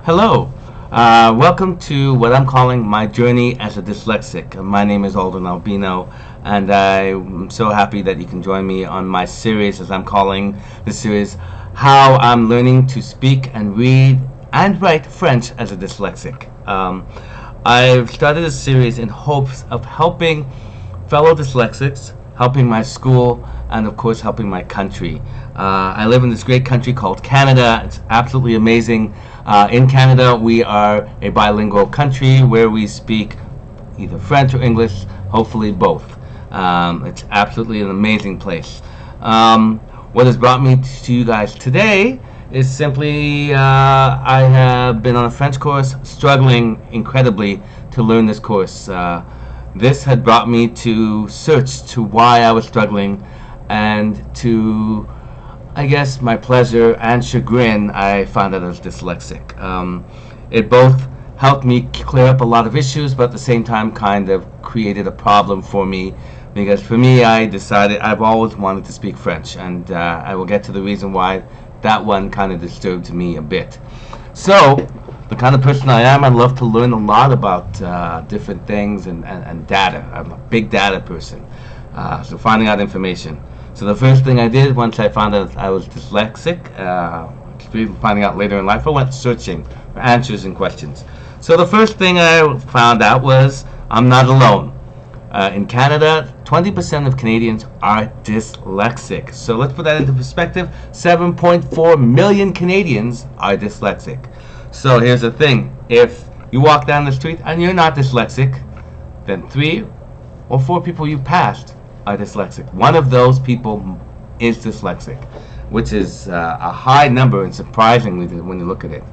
Hello. Welcome to what I'm calling my journey as a dyslexic. My name is Alden Albino, and I'm so happy that you can join me on my series, as I'm calling the series, How I'm Learning to Speak and Read and Write French as a Dyslexic. I've started this series in hopes of helping fellow dyslexics, helping my school, and of course helping my country. I live in this great country called Canada. It's absolutely amazing. In Canada, we are a bilingual country where we speak either French or English, hopefully both. It's absolutely an amazing place. What has brought me to you guys today is simply I have been on a French course, struggling incredibly to learn this course. This had brought me to search to why I was struggling, and to, I guess, my pleasure and chagrin, I found out I was dyslexic. It both helped me clear up a lot of issues, but at the same time kind of created a problem for me, because for me, I decided I've always wanted to speak French, and I will get to the reason why that one kind of disturbed me a bit. So, the kind of person I am, I love to learn a lot about different things and data. I'm a big data person, so finding out information. So the first thing I did once I found out I was dyslexic, finding out later in life, I went searching for answers and questions. So the first thing I found out was I'm not alone. In Canada, 20% of Canadians are dyslexic. So let's put that into perspective. 7.4 million Canadians are dyslexic. So here's the thing. If you walk down the street and you're not dyslexic, then 3 or 4 people you passed are dyslexic. One of those people is dyslexic, which is a high number, and surprisingly when you look at it.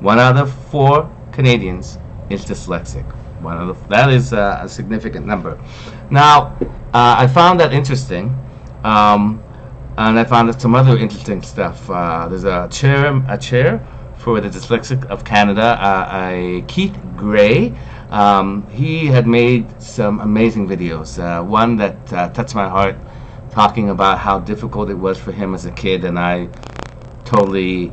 1 out of 4 Canadians is dyslexic. That is a significant number. Now, I found that interesting, and I found some other interesting stuff. There's a chair for the Dyslexic of Canada, Keith Gray. He had made some amazing videos. One that touched my heart, talking about how difficult it was for him as a kid, and I totally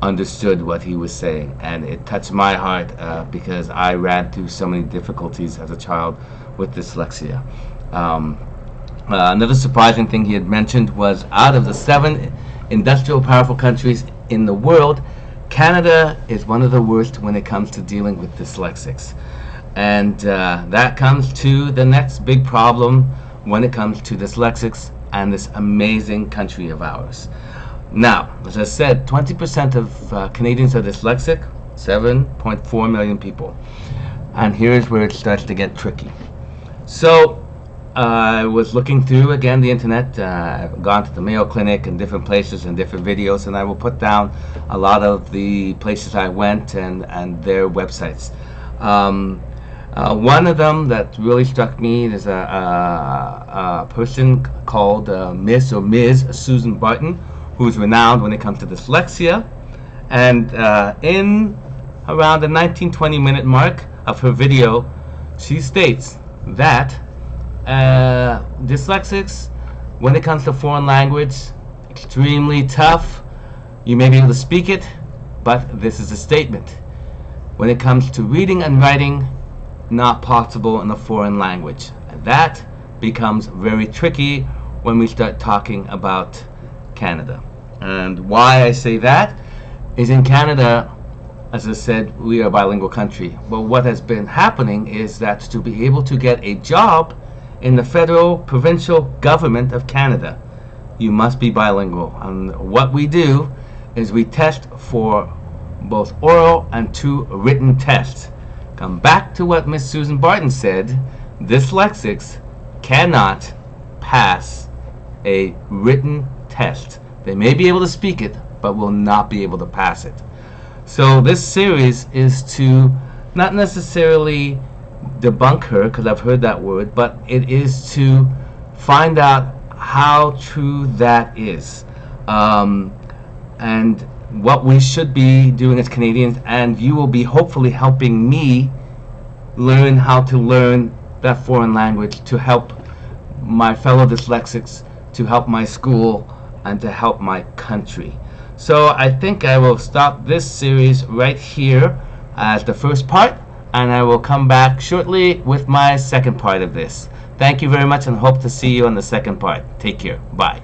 understood what he was saying, and it touched my heart because I ran through so many difficulties as a child with dyslexia. Another surprising thing he had mentioned was, out of the 7 industrial powerful countries in the world, Canada is one of the worst when it comes to dealing with dyslexics. And that comes to the next big problem when it comes to dyslexics and this amazing country of ours. Now, as I said, 20% of Canadians are dyslexic, 7.4 million people. And here's where it starts to get tricky. So, I was looking through, again, the internet. I've gone to the Mayo Clinic and different places and different videos, and I will put down a lot of the places I went and their websites. One of them that really struck me is a person called Miss or Ms. Susan Barton, who's renowned when it comes to dyslexia. And in around the 19-20 minute mark of her video, she states that dyslexics, when it comes to foreign language, extremely tough. You may be able to speak it, but this is a statement. When it comes to reading and writing, not possible in a foreign language. And that becomes very tricky when we start talking about Canada. And why I say that is, in Canada, as I said, we are a bilingual country. But what has been happening is that to be able to get a job in the federal, provincial government of Canada, you must be bilingual. And what we do is we test for both oral and 2 written tests. Come back to what Miss Susan Barton said, dyslexics cannot pass a written test. They may be able to speak it, but will not be able to pass it. So this series is to not necessarily debunk her, because I've heard that word, but it is to find out how true that is, and what we should be doing as Canadians. And you will be hopefully helping me learn how to learn that foreign language, to help my fellow dyslexics, to help my school, and to help my country. So I think I will stop this series right here as the first part, and I will come back shortly with my second part of this. Thank you very much and hope to see you on the second part. Take care. Bye.